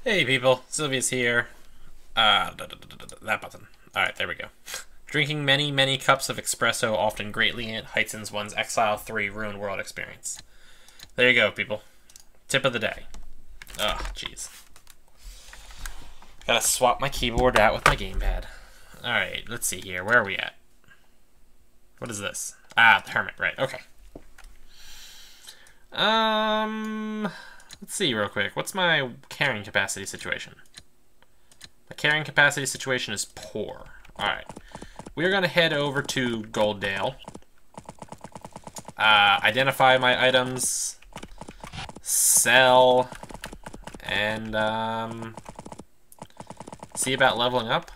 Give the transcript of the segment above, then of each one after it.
Hey people, Sylvia's here. That button. Alright, there we go. Drinking many, many cups of espresso often greatly heightens one's Exile 3 Ruined World experience. There you go, people. Tip of the day. Oh, jeez. Gotta swap my keyboard out with my gamepad. Alright, let's see here. Where are we at? What is this? Ah, the Hermit, right, okay. Let's see real quick. What's my carrying capacity situation? My carrying capacity situation is poor. Alright. We're going to head over to Golddale. Identify my items. Sell. And, see about leveling up.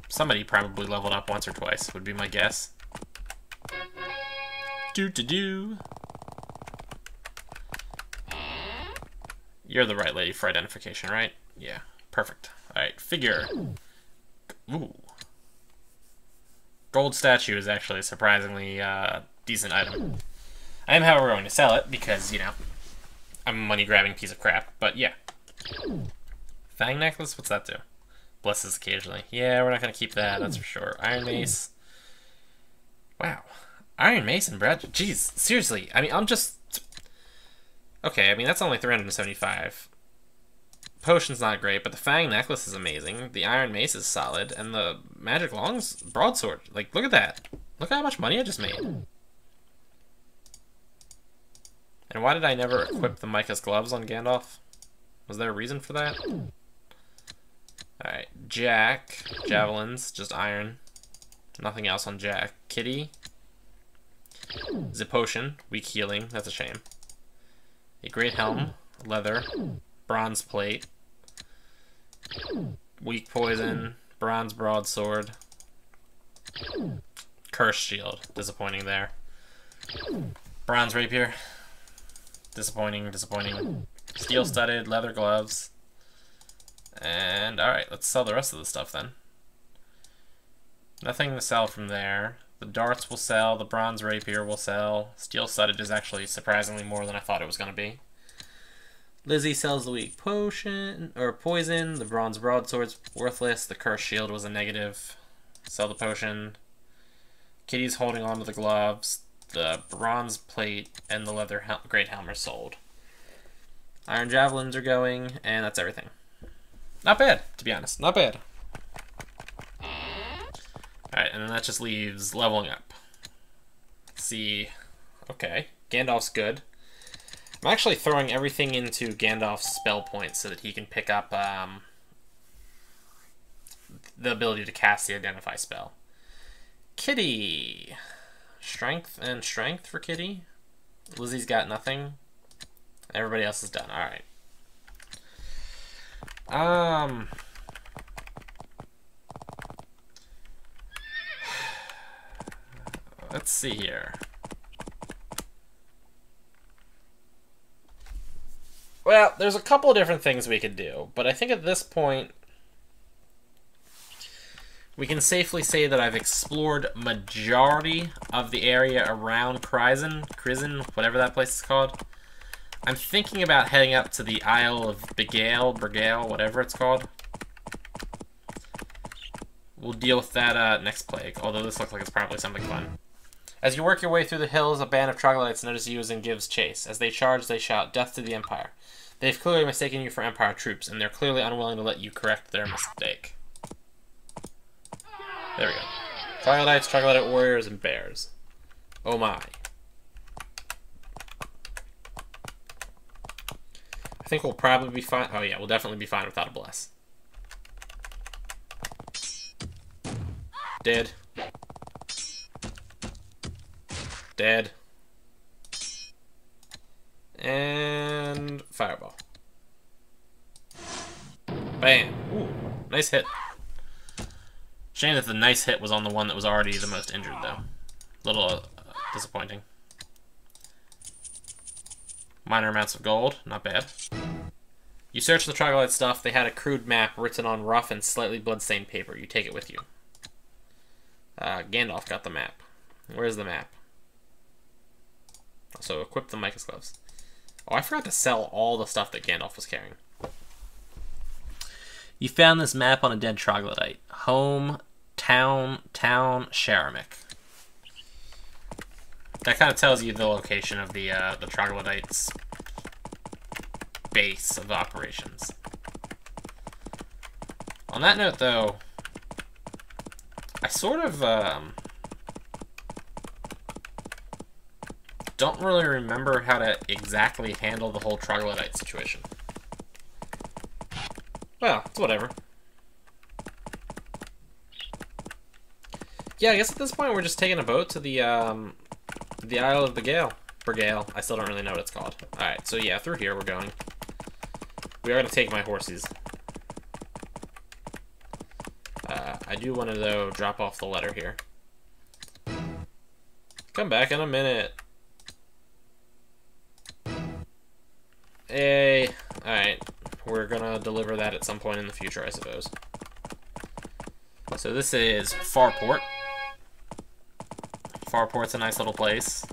Somebody probably leveled up once or twice, would be my guess. Do-do-do. You're the right lady for identification, right? Yeah, perfect. Alright, figure. Ooh. Gold statue is actually a surprisingly decent item. I am, however, going to sell it because, you know, I'm a money-grabbing piece of crap, but yeah. Fang necklace? What's that do? Blesses occasionally. Yeah, we're not going to keep that, that's for sure. Iron mace. Wow. Iron mace and bread? Jeez, seriously. I mean, I'm just... Okay, I mean, that's only 375. Potion's not great, but the Fang necklace is amazing. The Iron mace is solid, and the Magic Long's broadsword. Like, look at that. Look how much money I just made. And why did I never equip the Micah's gloves on Gandalf? Was there a reason for that? Alright, Jack. Javelins, just iron. Nothing else on Jack. Kitty. Zip potion, weak healing, that's a shame. A great helm, leather, bronze plate, weak poison, bronze broadsword, cursed shield, disappointing there. Bronze rapier, disappointing, disappointing. Steel studded, leather gloves. And alright, let's sell the rest of the stuff then. Nothing to sell from there. The darts will sell, the bronze rapier will sell. Steel studded is actually surprisingly more than I thought it was going to be. Lizzie sells the weak potion, or poison. The bronze broadsword's worthless. The cursed shield was a negative. Sell the potion. Kitty's holding on to the gloves. The bronze plate and the leather great helm are sold. Iron javelins are going, and that's everything. Not bad, to be honest. Not bad. Alright, and then that just leaves leveling up. Let's see. Okay, Gandalf's good. I'm actually throwing everything into Gandalf's spell points so that he can pick up the ability to cast the Identify spell. Kitty. Strength and strength for Kitty. Lizzie's got nothing. Everybody else is done. Alright. Let's see here. Well, there's a couple of different things we could do, but I think at this point we can safely say that I've explored majority of the area around Crizin, whatever that place is called. I'm thinking about heading up to the Isle of brigail, whatever it's called. We'll deal with that next plague, although this looks like it's probably something fun. As you work your way through the hills, a band of troglodytes notice you and gives chase. As they charge, they shout, "Death to the Empire." They've clearly mistaken you for Empire troops, and they're clearly unwilling to let you correct their mistake. There we go. Troglodytes, troglodyte warriors, and bears. Oh my. I think we'll probably be fine. Oh yeah, we'll definitely be fine without a bless. Dead. Dead. And fireball. Bam. Ooh, nice hit. Shame that the nice hit was on the one that was already the most injured, though. Little disappointing. Minor amounts of gold, not bad. You search the troglodyte stuff. They had a crude map written on rough and slightly bloodstained paper. You take it with you. Gandalf got the map. Where's the map? So equip the Micah's gloves. Oh, I forgot to sell all the stuff that Gandalf was carrying. You found this map on a dead troglodyte. Home, town, Sharamik. That kind of tells you the location of the troglodyte's base of operations. On that note, though, I sort of don't really remember how to exactly handle the whole troglodyte situation. Well, it's whatever. Yeah, I guess at this point we're just taking a boat to the Isle of Bigail. Brigail. I still don't really know what it's called. Alright, so yeah, through here we're going. We are going to take my horses. I do want to, though, drop off the letter here. Come back in a minute. Hey. Alright. We're gonna deliver that at some point in the future, I suppose. So this is Farport. Farport's a nice little place.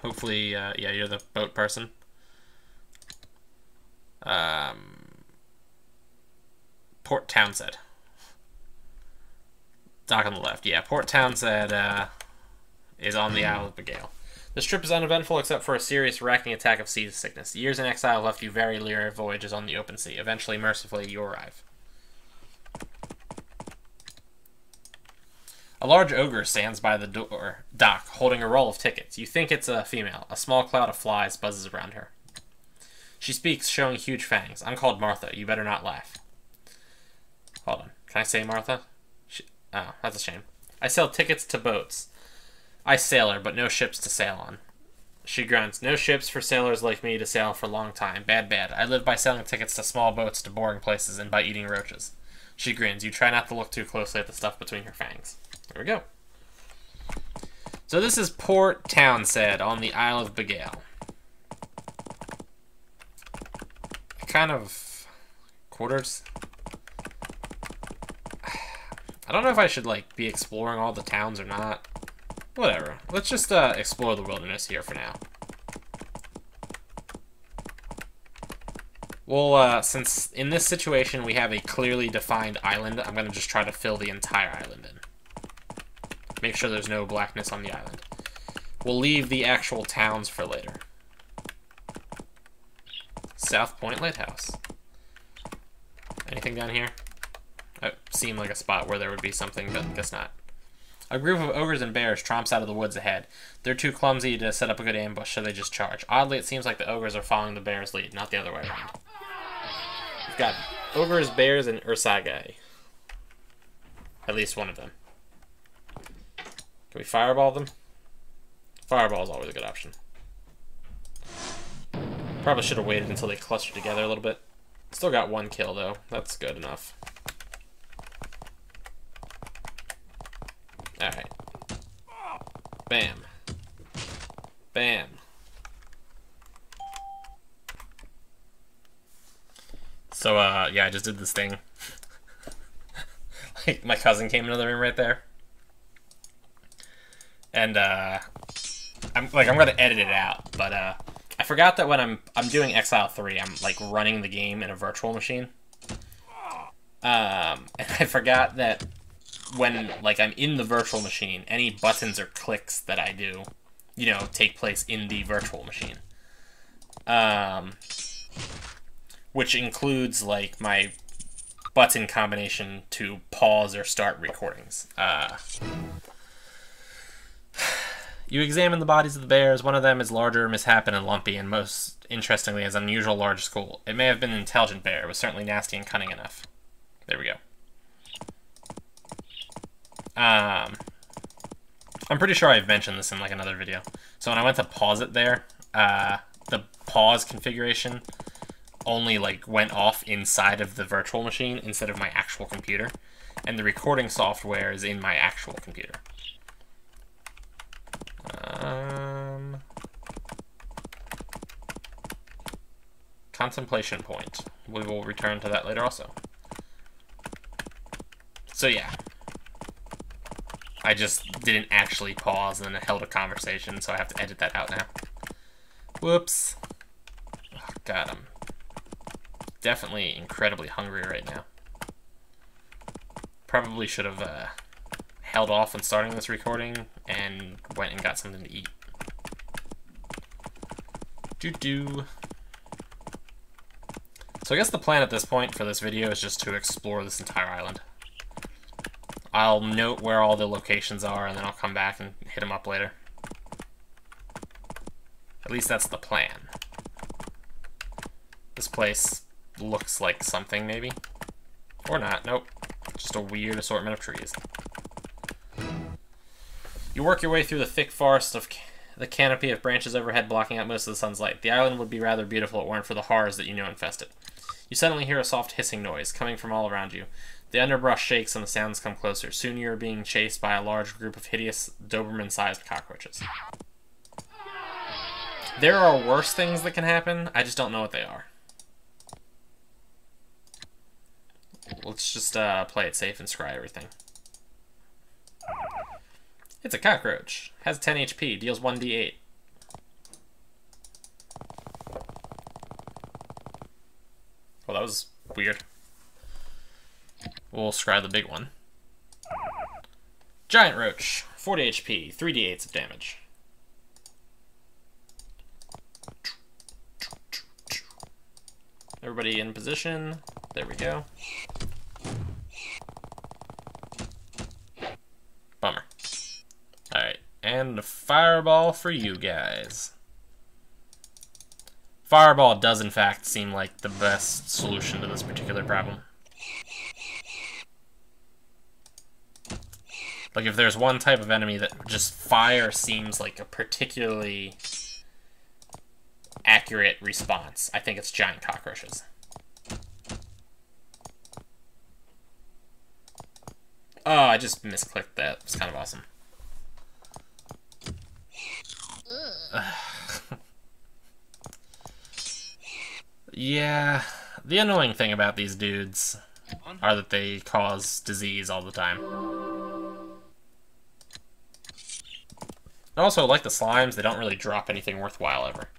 Hopefully, yeah, you're the boat person. Port Townsend. Dock on the left. Yeah, Port Townsend is on the Isle of Bigail. This trip is uneventful except for a serious racking attack of seasickness. Years in exile left you very leery of voyages on the open sea. Eventually, mercifully, you arrive. A large ogre stands by the dock, holding a roll of tickets. You think it's a female. A small cloud of flies buzzes around her. She speaks, showing huge fangs. I'm called Martha. You better not laugh. Hold on. Can I say Martha? Oh, that's a shame. I sell tickets to boats. I sailor, but no ships to sail on. She grunts. No ships for sailors like me to sail for a long time. Bad, bad. I live by selling tickets to small boats to boring places and by eating roaches. She grins. You try not to look too closely at the stuff between her fangs. There we go. So this is Port Townsend on the Isle of Bigail. Kind of quarters. I don't know if I should like be exploring all the towns or not. Whatever. Let's just explore the wilderness here for now. Well, since in this situation we have a clearly defined island, I'm going to just try to fill the entire island in. Make sure there's no blackness on the island. We'll leave the actual towns for later. South Point Lighthouse. Anything down here? It seemed like a spot where there would be something, but I guess not. A group of ogres and bears tromps out of the woods ahead. They're too clumsy to set up a good ambush, so they just charge. Oddly, it seems like the ogres are following the bears' lead, not the other way around. We've got ogres, bears, and ursagai. At least one of them. Can we fireball them? Fireball is always a good option. Probably should have waited until they clustered together a little bit. Still got one kill, though. That's good enough. Alright. Bam. Bam. So, yeah, I just did this thing. Like, my cousin came into the room right there. And, I'm gonna edit it out, but, I forgot that when I'm doing Exile 3, I'm, like, running the game in a virtual machine. And I forgot that when, like, I'm in the virtual machine, any buttons or clicks that I do, you know, take place in the virtual machine. Which includes, like, my button combination to pause or start recordings. You examine the bodies of the bears. One of them is larger, misshapen, and lumpy, and most interestingly has an unusual large skull. It may have been an intelligent bear. It was certainly nasty and cunning enough. There we go. I'm pretty sure I've mentioned this in like another video. So when I went to pause it there, the pause configuration only like went off inside of the virtual machine instead of my actual computer, and the recording software is in my actual computer. Contemplation point. We will return to that later also. So yeah. I just didn't actually pause and held a conversation, so I have to edit that out now. Whoops. Oh, God, definitely incredibly hungry right now. Probably should have held off when starting this recording and went and got something to eat. So I guess the plan at this point for this video is just to explore this entire island. I'll note where all the locations are, and then I'll come back and hit them up later. At least that's the plan. This place looks like something, maybe. Or not, nope. Just a weird assortment of trees. You work your way through the thick forest of the canopy of branches overhead blocking out most of the sun's light. The island would be rather beautiful if it weren't for the horrors that you know infest it. You suddenly hear a soft hissing noise coming from all around you. The underbrush shakes and the sounds come closer. Soon you are being chased by a large group of hideous Doberman-sized cockroaches. There are worse things that can happen, I just don't know what they are. Let's just play it safe and scry everything. It's a cockroach. Has 10 HP, deals 1d8. Well, that was weird. We'll scry the big one. Giant roach, 40 HP, 3d8s of damage. Everybody in position. There we go. Bummer. Alright, and a fireball for you guys. Fireball does in fact seem like the best solution to this particular problem. Like, if there's one type of enemy that just fire seems like a particularly accurate response, I think it's giant cockroaches. Oh, I just misclicked that. It's kind of awesome. Yeah, the annoying thing about these dudes are that they cause disease all the time. Also, like the slimes, they don't really drop anything worthwhile ever.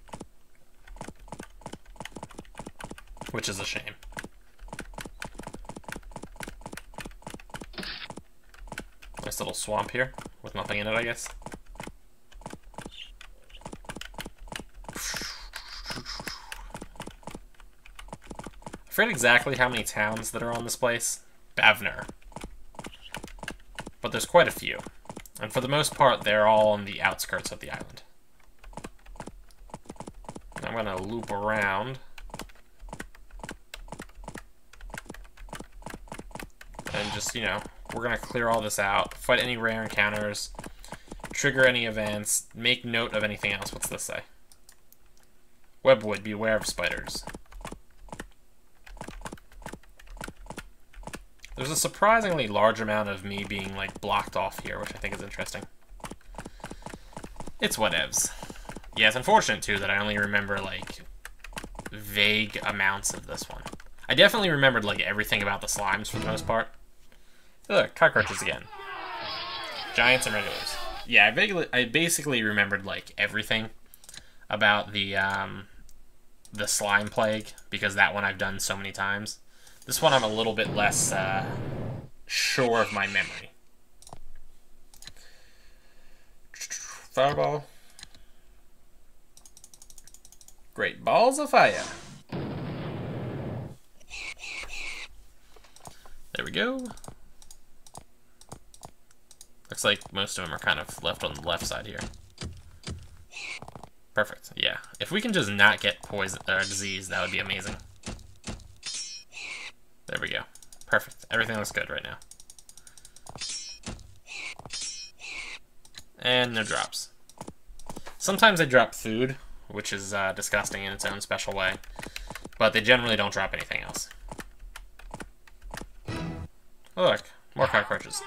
Which is a shame. Nice little swamp here, with nothing in it, I guess. I forget exactly how many towns that are on this place. Bavner. But there's quite a few. And for the most part, they're all on the outskirts of the island. I'm gonna loop around. And just, you know, we're gonna clear all this out, fight any rare encounters, trigger any events, make note of anything else. What's this say? Webwood, beware of spiders. There's a surprisingly large amount of me being, like, blocked off here, which I think is interesting. It's whatevs. Yeah, it's unfortunate, too, that I only remember, like, vague amounts of this one. I definitely remembered, like, everything about the slimes for the most part. Look, cockroaches again. Giants and regulars. Yeah, I basically remembered, like, everything about the slime plague, because that one I've done so many times. This one I'm a little bit less sure of my memory. Fireball. Great balls of fire. There we go. Looks like most of them are kind of left on the left side here. Perfect, yeah. If we can just not get poison or disease, that would be amazing. There we go. Perfect. Everything looks good right now. And no drops. Sometimes they drop food, which is disgusting in its own special way, but they generally don't drop anything else. Oh, look, more cockroaches.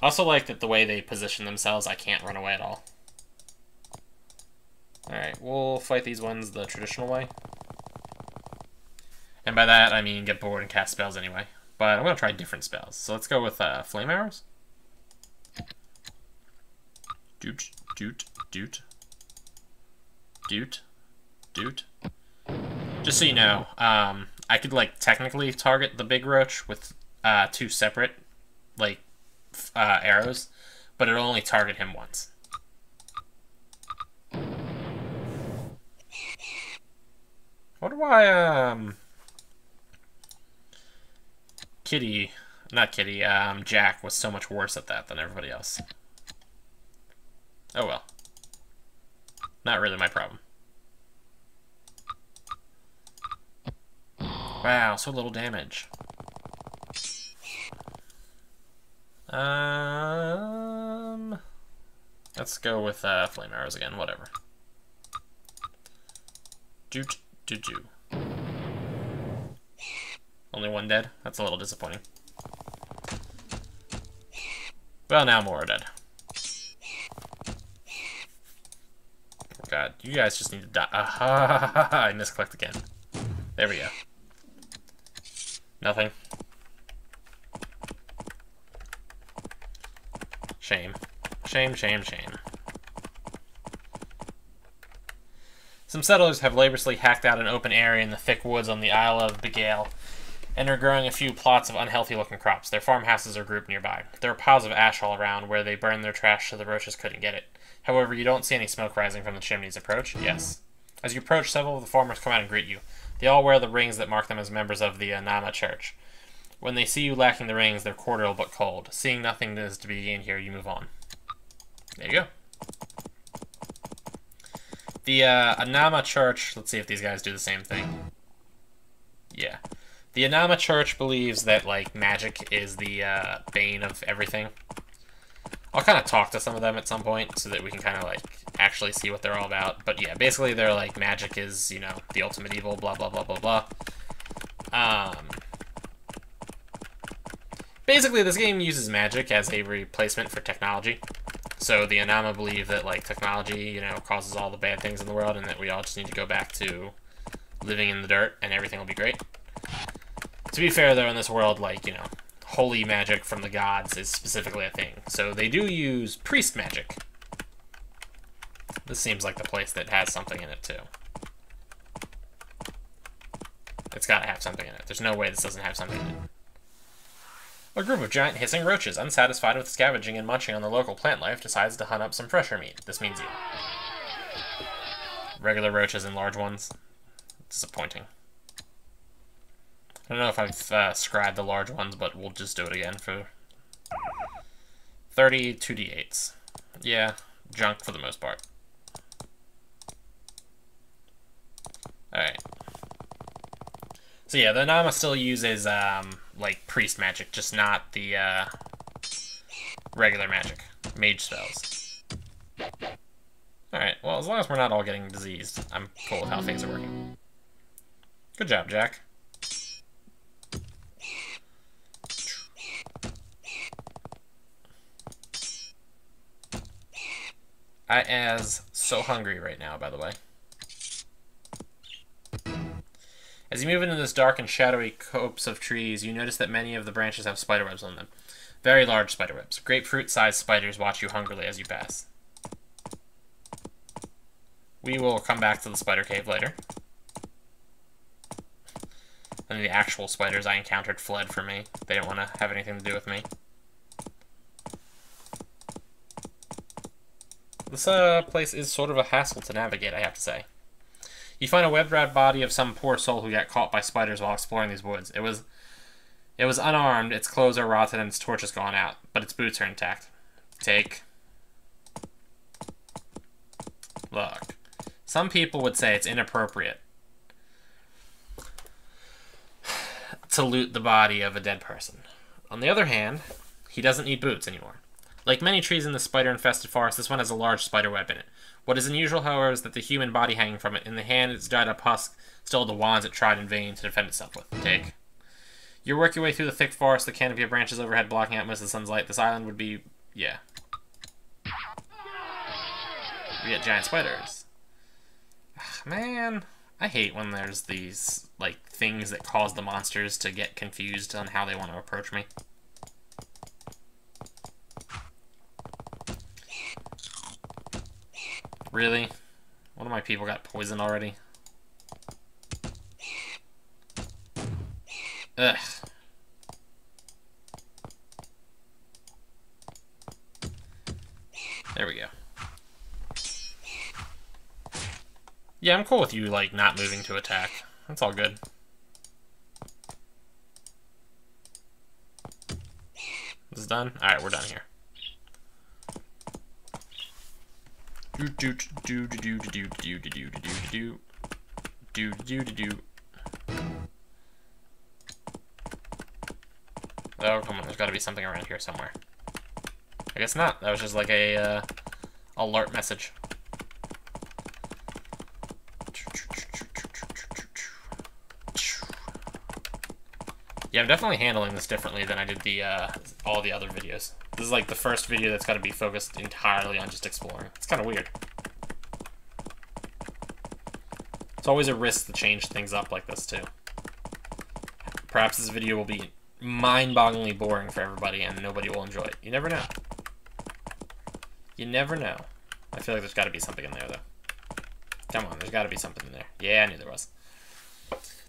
I also like that the way they position themselves, I can't run away at all. Alright, we'll fight these ones the traditional way. And by that, I mean get bored and cast spells anyway. But I'm going to try different spells. So let's go with flame arrows. Doot, doot, doot. Doot, doot. Just so you know, I could, like, technically target the big roach with 2 separate, like, arrows, but it'll only target him once. What do I, Jack was so much worse at that than everybody else. Oh well. Not really my problem. Wow, so little damage. Let's go with flame arrows again, whatever. Doot. Only one dead? That's a little disappointing. Well, now more are dead. Oh god, you guys just need to die. I misclicked again. There we go. Nothing. Shame. Shame. Some settlers have laboriously hacked out an open area in the thick woods on the Isle of Bigail and are growing a few plots of unhealthy-looking crops. Their farmhouses are grouped nearby. There are piles of ash all around where they burned their trash so the roaches couldn't get it. However, you don't see any smoke rising from the chimney's approach. Yes. As you approach, several of the farmers come out and greet you. They all wear the rings that mark them as members of the Nama Church. When they see you lacking the rings, they're cordial but cold. Seeing nothing is to be gained here, you move on. There you go. The Anama Church, let's see if these guys do the same thing. Yeah. The Anama Church believes that, like, magic is the bane of everything. I'll kind of talk to some of them at some point so that we can kind of, like, actually see what they're all about. But yeah, basically they're like, magic is, you know, the ultimate evil, blah, blah, blah, blah, blah. Basically, this game uses magic as a replacement for technology. So the Anama believe that, like, technology, you know, causes all the bad things in the world and that we all just need to go back to living in the dirt and everything will be great. To be fair, though, in this world, like, you know, holy magic from the gods is specifically a thing. So they do use priest magic. This seems like the place that has something in it, too. It's gotta have something in it. There's no way this doesn't have something in it. A group of giant hissing roaches, unsatisfied with scavenging and munching on the local plant life, decides to hunt up some fresher meat. This means you. Regular roaches and large ones. Disappointing. I don't know if I've scribed the large ones, but we'll just do it again for 30 2d8s. Yeah, junk for the most part. Alright. So yeah, the Nama still uses, like, priest magic, just not the, regular magic. Mage spells. Alright, well, as long as we're not all getting diseased, I'm cool with how things are working. Good job, Jack. I is so hungry right now, by the way. As you move into this dark and shadowy copse of trees, you notice that many of the branches have spiderwebs on them. Very large spiderwebs. Grapefruit-sized spiders watch you hungrily as you pass. We will come back to the spider cave later. And the actual spiders I encountered fled from me. They didn't want to have anything to do with me. This place is sort of a hassle to navigate, I have to say. You find a webbed body of some poor soul who got caught by spiders while exploring these woods. It was unarmed, its clothes are rotted, and its torch has gone out, but its boots are intact. Take. Look. Some people would say it's inappropriate to loot the body of a dead person. On the other hand, he doesn't need boots anymore. Like many trees in the spider-infested forest, this one has a large spider web in it. What is unusual, however, is that the human body hanging from it, in the hand its dried-up husk, still the wands it tried in vain to defend itself with. Take. You work your way through the thick forest, the canopy of branches overhead blocking out most of the sun's light. This island would be... yeah. We get giant spiders. Ugh, man, I hate when there's these, like, things that cause the monsters to get confused on how they want to approach me. Really? One of my people got poisoned already? Ugh. There we go. Yeah, I'm cool with you, like, not moving to attack. That's all good. This is done? Alright, we're done here. Oh, come on, there's gotta be something around here somewhere. I guess not. That was just like a, alert message. Yeah, I'm definitely handling this differently than I did the all the other videos. This is like the first video that's got to be focused entirely on just exploring. It's kind of weird. It's always a risk to change things up like this too. Perhaps this video will be mind-bogglingly boring for everybody and nobody will enjoy it. You never know. You never know. I feel like there's got to be something in there though. Come on, there's got to be something in there. Yeah, I knew there was.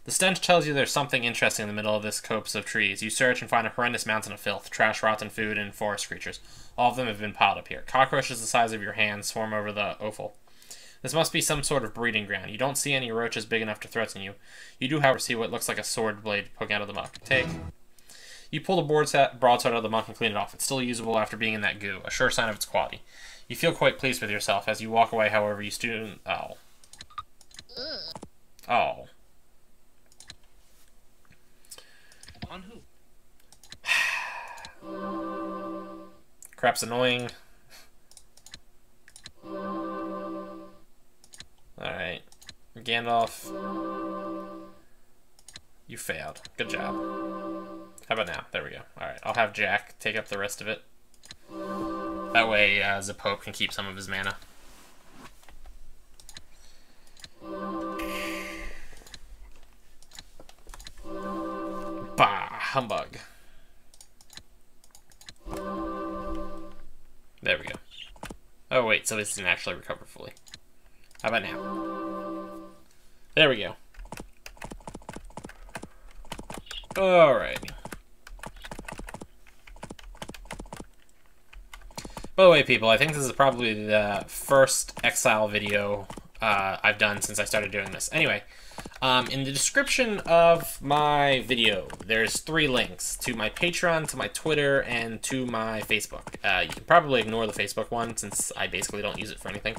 The stench tells you there's something interesting in the middle of this copse of trees. You search and find a horrendous mountain of filth, trash, rotten food, and forest creatures. All of them have been piled up here. Cockroaches the size of your hand swarm over the offal. This must be some sort of breeding ground. You don't see any roaches big enough to threaten you. You do, however, see what looks like a sword blade poking out of the muck. Take. You pull the broadside out of the muck and clean it off. It's still usable after being in that goo, a sure sign of its quality. You feel quite pleased with yourself. As you walk away, however, you student... Oh. Oh. On who? Crap's annoying. Alright. Gandalf. You failed. Good job. How about now? There we go. Alright, I'll have Jack take up the rest of it. That way, the Pope can keep some of his mana. Bah! Humbug. There we go. Oh wait, so this didn't actually recover fully. How about now? There we go. Alrighty. By the way, people, I think this is probably the first Exile video I've done since I started doing this. Anyway, in the description of my video, there's 3 links to my Patreon, to my Twitter, and to my Facebook. You can probably ignore the Facebook one since I basically don't use it for anything.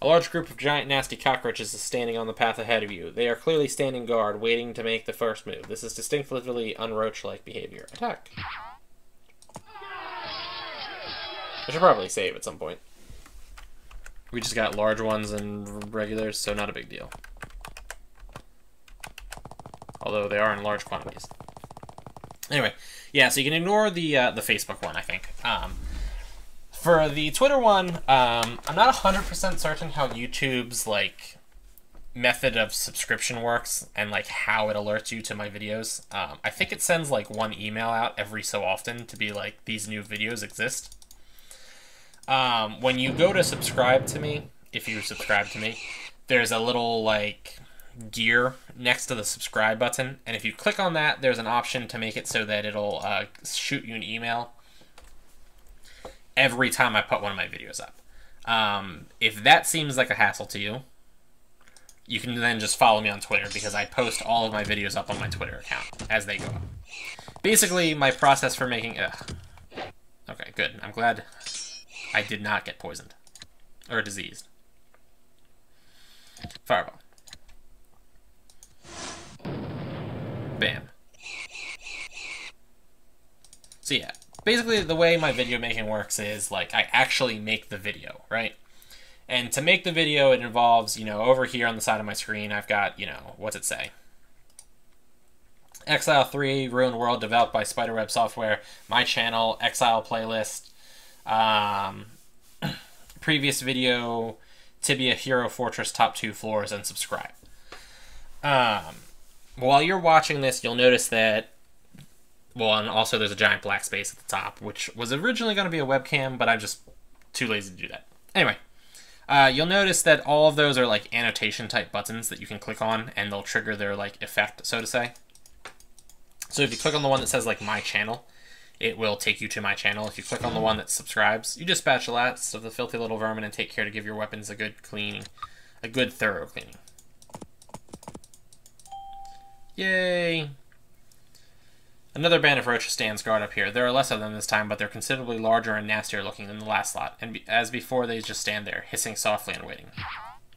A large group of giant nasty cockroaches is standing on the path ahead of you. They are clearly standing guard, waiting to make the first move. This is distinctively unroach-like behavior. Attack. I should probably save at some point. We just got large ones and regulars, so not a big deal. Although they are in large quantities. Anyway, yeah, so you can ignore the Facebook one, I think. For the Twitter one, I'm not 100% certain how YouTube's, like, method of subscription works and, like, how it alerts you to my videos. I think it sends, like, one email out every so often to be like, these new videos exist. When you go to subscribe to me, if you subscribe to me, there's a little, like, gear next to the subscribe button, and if you click on that, there's an option to make it so that it'll shoot you an email every time I put one of my videos up. If that seems like a hassle to you, you can then just follow me on Twitter, because I post all of my videos up on my Twitter account as they go up. Basically, my process for making... Okay, good. I'm glad I did not get poisoned. Or diseased. Fireball. Bam. So yeah, basically the way my video making works is, like, I actually make the video, right? And to make the video, it involves, you know, over here on the side of my screen, I've got, you know, what's it say? Exile 3, Ruined World, developed by Spiderweb Software, my channel, Exile playlist, previous video, Tibia Hero Fortress top 2 floors, and subscribe. While you're watching this, you'll notice that, well, and also there's a giant black space at the top, which was originally going to be a webcam, but I'm just too lazy to do that. Anyway, You'll notice that all of those are like annotation type buttons that you can click on, and they'll trigger their like effect, so to say. So if you click on the one that says like my channel, it will take you to my channel. If you click on the one that subscribes, you dispatch the last of the filthy little vermin and take care to give your weapons a good cleaning, a good thorough cleaning. Yay! Another band of roaches stands guard up here. There are less of them this time, but they're considerably larger and nastier looking than the last lot, and as before, they just stand there, hissing softly and waiting.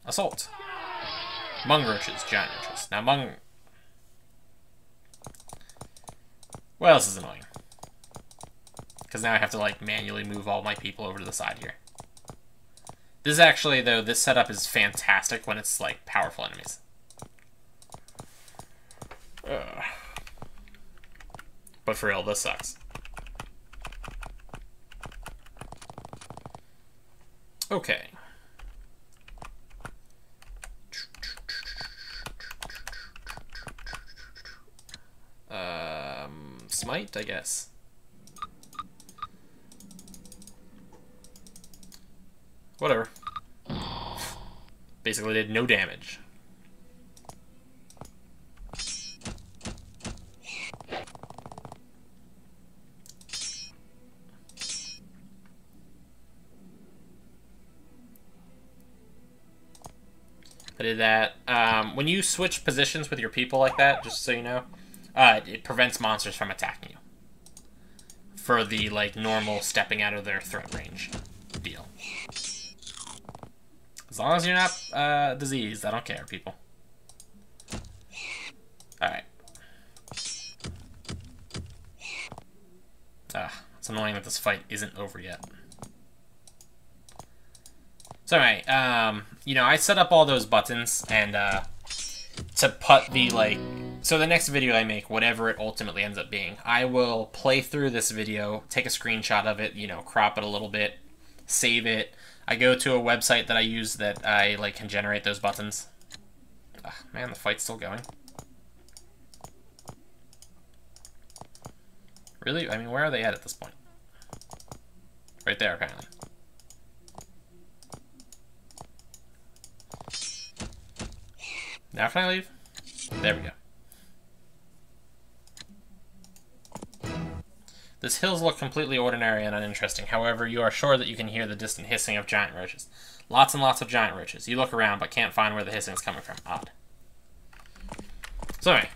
Assault. Mung roaches, giant roaches. Now, mung... Well, this is annoying. Because now I have to, like, manually move all my people over to the side here. This is actually, though, this setup is fantastic when it's, like, powerful enemies. Ugh. But for real, this sucks. Okay. Smite, I guess. Whatever. Basically did no damage. I did that. When you switch positions with your people like that, just so you know, it prevents monsters from attacking you. For the, like, normal stepping out of their threat range deal. As long as you're not diseased, I don't care, people. Alright. It's annoying that this fight isn't over yet. So anyway, you know, I set up all those buttons and to put the, like, so the next video I make, whatever it ultimately ends up being, I will play through this video, take a screenshot of it, you know, crop it a little bit, save it. I go to a website that I use that I, like, can generate those buttons. Ugh, man, the fight's still going. Really? I mean, where are they at this point? Right there, apparently. Now can I leave? There we go. This hills look completely ordinary and uninteresting. However, you are sure that you can hear the distant hissing of giant roaches. Lots and lots of giant roaches. You look around, but can't find where the hissing is coming from. Odd. So anyway,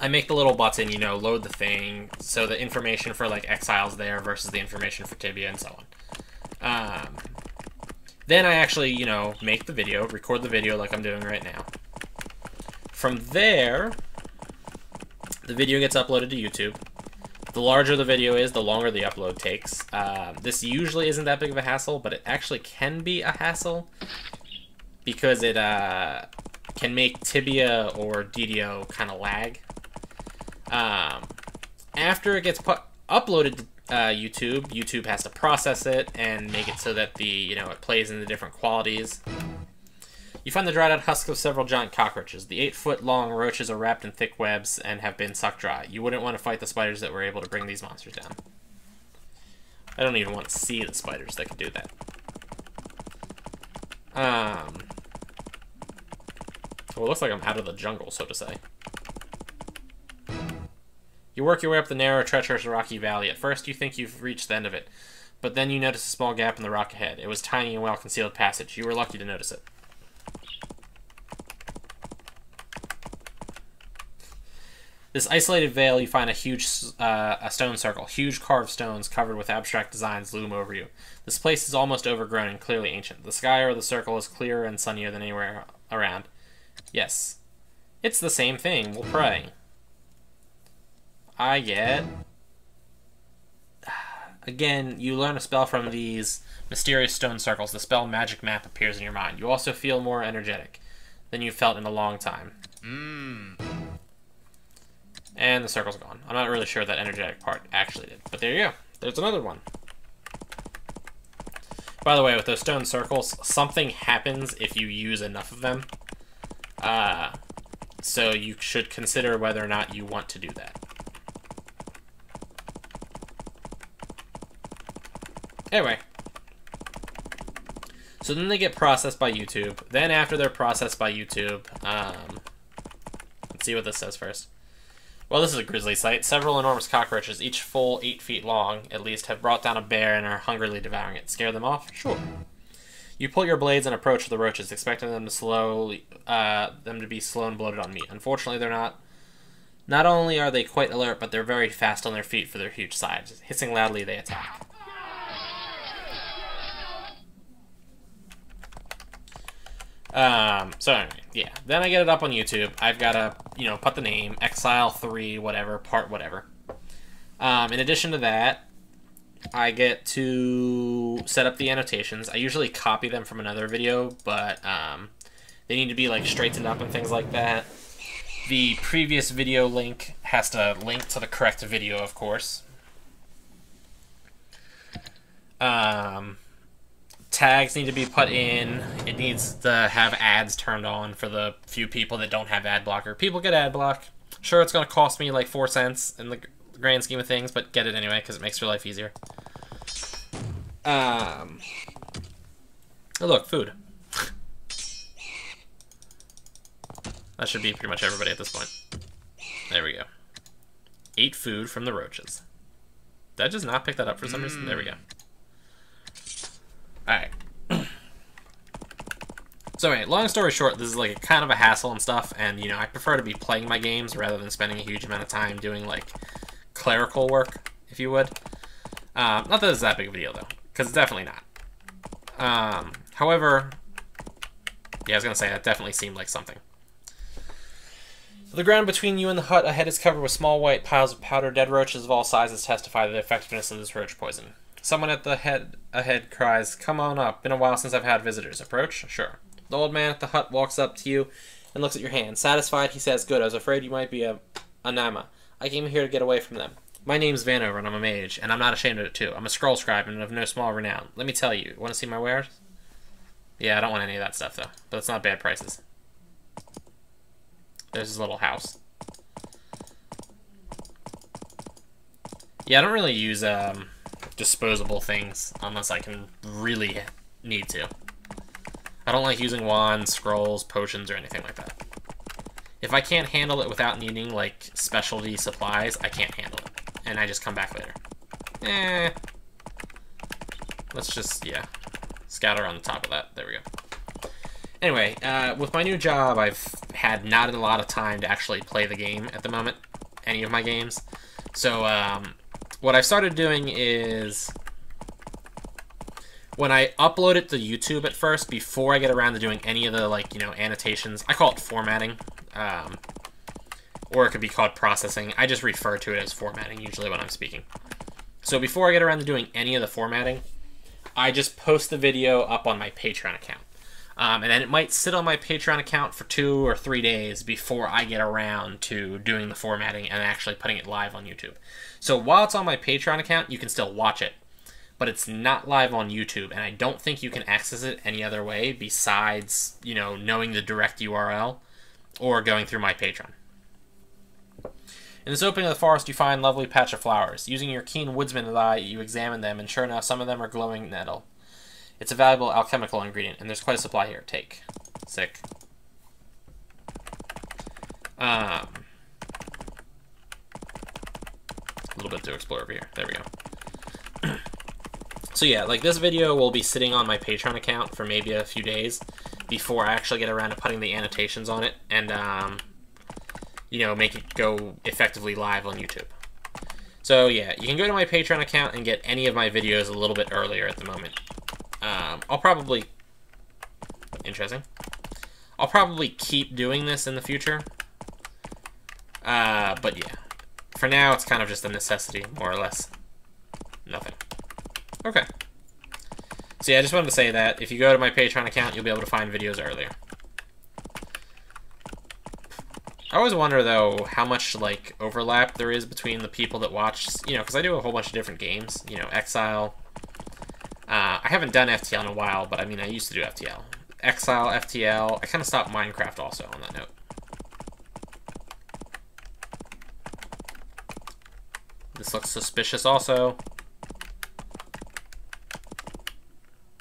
I make the little button, you know, load the thing, so the information for, like, Exile's there versus the information for Tibia and so on. Then I actually, you know, make the video, record the video like I'm doing right now. From there, the video gets uploaded to YouTube. The larger the video is, the longer the upload takes. This usually isn't that big of a hassle, but it actually can be a hassle because it can make Tibia or DDO kind of lag. After it gets uploaded to YouTube, YouTube has to process it and make it so that the, you know, it plays in the different qualities. You find the dried out husk of several giant cockroaches. The 8-foot-long roaches are wrapped in thick webs and have been sucked dry. You wouldn't want to fight the spiders that were able to bring these monsters down. I don't even want to see the spiders that could do that. Well, it looks like I'm out of the jungle, so to say. You work your way up the narrow, treacherous, rocky valley. At first, you think you've reached the end of it, but then you notice a small gap in the rock ahead. It was a tiny and well-concealed passage. You were lucky to notice it. This isolated vale, you find a huge a stone circle. Huge carved stones covered with abstract designs loom over you. This place is almost overgrown and clearly ancient. The sky over the circle is clearer and sunnier than anywhere around. Yes. It's the same thing. We'll pray. I get... Again, you learn a spell from these mysterious stone circles. The spell Magic Map appears in your mind. You also feel more energetic than you've felt in a long time. And the circle's gone. I'm not really sure that energetic part actually did. But there you go. There's another one. By the way, with those stone circles, something happens if you use enough of them. So you should consider whether or not you want to do that. Anyway. So then they get processed by YouTube. Then after they're processed by YouTube, let's see what this says first. Well, this is a grisly sight. Several enormous cockroaches, each full 8 feet long, at least, have brought down a bear and are hungrily devouring it. Scare them off? Sure. You pull your blades and approach the roaches, expecting them to be slow and bloated on meat. Unfortunately, they're not. Not only are they quite alert, but they're very fast on their feet for their huge size. Hissing loudly, they attack. So anyway, yeah. Then I get it up on YouTube. I've got to, put the name, Exile 3, whatever, part whatever. In addition to that, I get to set up the annotations. I usually copy them from another video, but they need to be like straightened up and things like that. The previous video link has to link to the correct video, of course. Tags need to be put in. It needs to have ads turned on for the few people that don't have ad blocker. People get ad block. Sure, it's going to cost me like 4 cents in the grand scheme of things, but get it anyway because it makes your life easier. Oh, look, food. That should be pretty much everybody at this point. There we go. 8 food from the roaches. Did I just not pick that up for some reason? There we go. Alright. So anyway, long story short, this is like a kind of a hassle and stuff, and I prefer to be playing my games rather than spending a huge amount of time doing like clerical work, if you would. Not that it's that big of a deal though, because it's definitely not. However, yeah, I was gonna say that definitely seemed like something. The ground between you and the hut ahead is covered with small white piles of powdered dead roaches of all sizes testify to the effectiveness of this roach poison. Someone at the head ahead cries, "Come on up. Been a while since I've had visitors." Approach? Sure. The old man at the hut walks up to you and looks at your hand. Satisfied, he says, "Good. I was afraid you might be a Nama. I came here to get away from them. My name's Vanover, and I'm a mage, and I'm not ashamed of it, too. I'm a scroll scribe and of no small renown. Let me tell you. Want to see my wares?" Yeah, I don't want any of that stuff, though. But it's not bad prices. There's his little house. Yeah, I don't really use disposable things unless I can really need to. I don't like using wands, scrolls, potions, or anything like that. If I can't handle it without needing like specialty supplies, I can't handle it, and I just come back later. Let's just, yeah, scatter on the top of that. There we go. Anyway, with my new job, I've had not a lot of time to actually play the game at the moment, any of my games. So, what I've started doing is, when I upload it to YouTube at first, before I get around to doing any of the, like, annotations, I call it formatting, or it could be called processing. I just refer to it as formatting, usually when I'm speaking. So before I get around to doing any of the formatting, I just post the video up on my Patreon account. And then it might sit on my Patreon account for 2 or 3 days before I get around to doing the formatting and actually putting it live on YouTube. So while it's on my Patreon account, you can still watch it, but it's not live on YouTube, and I don't think you can access it any other way besides, knowing the direct URL or going through my Patreon. In this opening of the forest, you find a lovely patch of flowers. Using your keen woodsman's eye, you examine them, and sure enough, some of them are glowing nettle. It's a valuable alchemical ingredient, and there's quite a supply here. Take. Sick. A little bit to explore over here. There we go. So yeah, like this video will be sitting on my Patreon account for maybe a few days before I actually get around to putting the annotations on it and, make it go effectively live on YouTube. So yeah, you can go to my Patreon account and get any of my videos a little bit earlier at the moment. I'll probably... Interesting. I'll probably keep doing this in the future. But yeah. For now, it's kind of just a necessity, more or less. Nothing. Okay. So yeah, I just wanted to say that. If you go to my Patreon account, you'll be able to find videos earlier. I always wonder, though, how much, like, overlap there is between the people that watch, because I do a whole bunch of different games. Exile. I haven't done FTL in a while, but I mean, I used to do FTL. Exile, FTL. I kind of stopped Minecraft also, on that note. This looks suspicious also.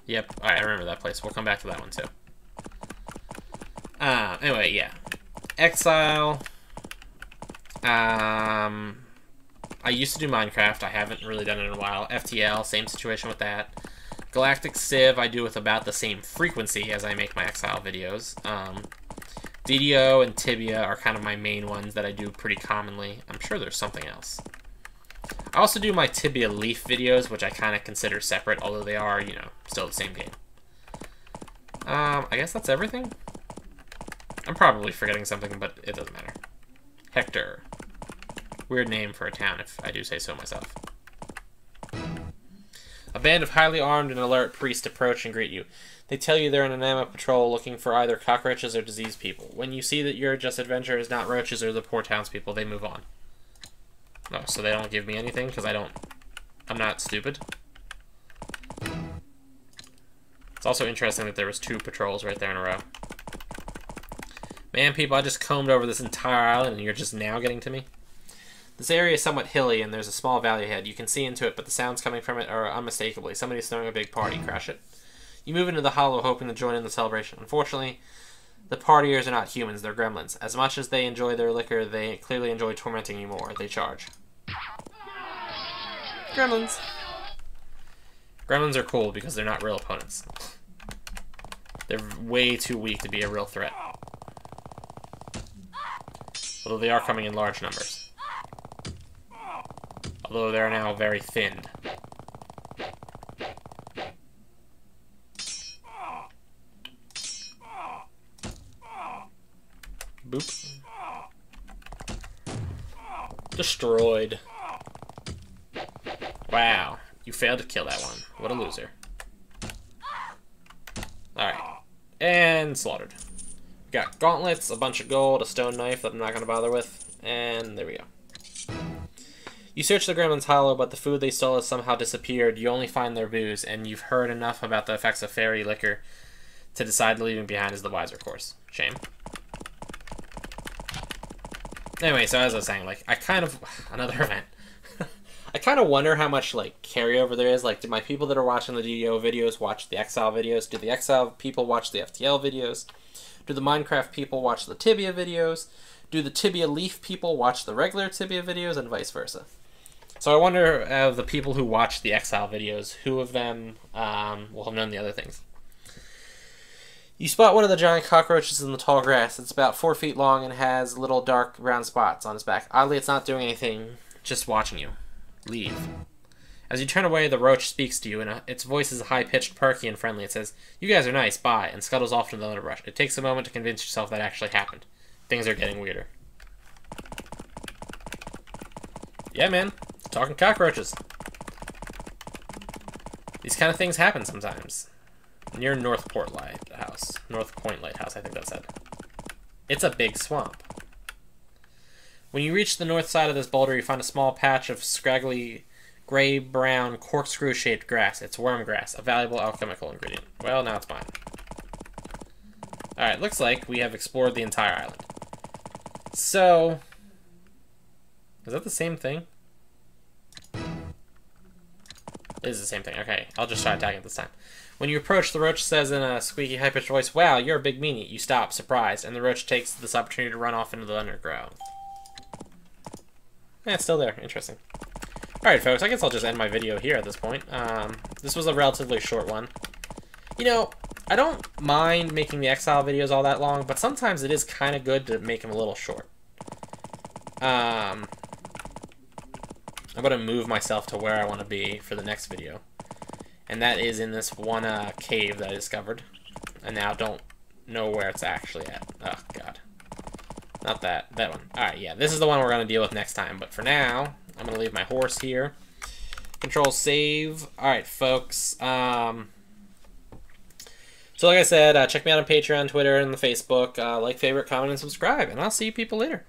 Yep. Alright, I remember that place. We'll come back to that one, too. Anyway, yeah. Exile. I used to do Minecraft. I haven't really done it in a while. FTL, same situation with that. Galactic Civ, I do with about the same frequency as I make my Exile videos. DDO and Tibia are kind of my main ones that I do pretty commonly. I'm sure there's something else. I also do my Tibia Leaf videos, which I kind of consider separate, although they are, you know, still the same game. I guess that's everything? I'm probably forgetting something, but it doesn't matter. Hector. Weird name for a town, if I do say so myself. A band of highly armed and alert priests approach and greet you. They tell you they're on an ammo patrol looking for either cockroaches or diseased people. When you see that you're just adventurers, not roaches or the poor townspeople, they move on. Oh, so they don't give me anything because I'm not stupid. It's also interesting that there was 2 patrols right there in a row. Man, people, I just combed over this entire island and you're just now getting to me? This area is somewhat hilly and there's a small valley ahead. You can see into it, but the sounds coming from it are unmistakably. Somebody's throwing a big party. Crash it. You move into the hollow hoping to join in the celebration. Unfortunately, the partiers are not humans, they're gremlins. As much as they enjoy their liquor, they clearly enjoy tormenting you more. They charge. Gremlins. Gremlins are cool because they're not real opponents. They're way too weak to be a real threat. Although they are coming in large numbers. Although they're now very thinned. Boop. Destroyed. Wow. You failed to kill that one. What a loser. Alright. And slaughtered. We got gauntlets, a bunch of gold, a stone knife that I'm not going to bother with. And there we go. You search the gremlins' hollow, but the food they stole has somehow disappeared. You only find their booze, and you've heard enough about the effects of fairy liquor to decide leaving behind is the wiser course. Shame. Anyway, so as I was saying, like, I kind of... Another event. I kind of wonder how much, like, carryover there is. Like, do my people that are watching the DDO videos watch the Exile videos? Do the Exile people watch the FTL videos? Do the Minecraft people watch the Tibia videos? Do the Tibia Leaf people watch the regular Tibia videos? And vice versa. So I wonder, of the people who watch the Exile videos, who of them will have known the other things. You spot one of the giant cockroaches in the tall grass. It's about 4 feet long and has little dark brown spots on its back. Oddly, it's not doing anything, just watching you. Leave. As you turn away, the roach speaks to you, and its voice is high-pitched, perky, and friendly. It says, "You guys are nice, bye," and scuttles off to the underbrush. It takes a moment to convince yourself that actually happened. Things are getting weirder. Yeah, man. Talking cockroaches. These kind of things happen sometimes. Near North Point Lighthouse, I think that said. It's a big swamp. When you reach the north side of this boulder, you find a small patch of scraggly, gray-brown, corkscrew-shaped grass. It's worm grass, a valuable alchemical ingredient. Well, now it's mine. Alright, looks like we have explored the entire island. So... is that the same thing? It is the same thing. Okay, I'll just try attacking it this time. When you approach, the roach says in a squeaky, high-pitched voice, "Wow, you're a big meanie." You stop, surprised, and the roach takes this opportunity to run off into the underground. Yeah, it's still there. Interesting. Alright, folks, I guess I'll just end my video here at this point. This was a relatively short one. You know, I don't mind making the Exile videos all that long, but sometimes it is kind of good to make them a little short. I'm going to move myself to where I want to be for the next video. And that is in this one cave that I discovered. And now don't know where it's actually at. Oh, God. Not that. That one. Alright, yeah. This is the one we're going to deal with next time. But for now, I'm going to leave my horse here. Control save. Alright, folks. So like I said, check me out on Patreon, Twitter, and the Facebook. Like, favorite, comment, and subscribe. And I'll see you people later.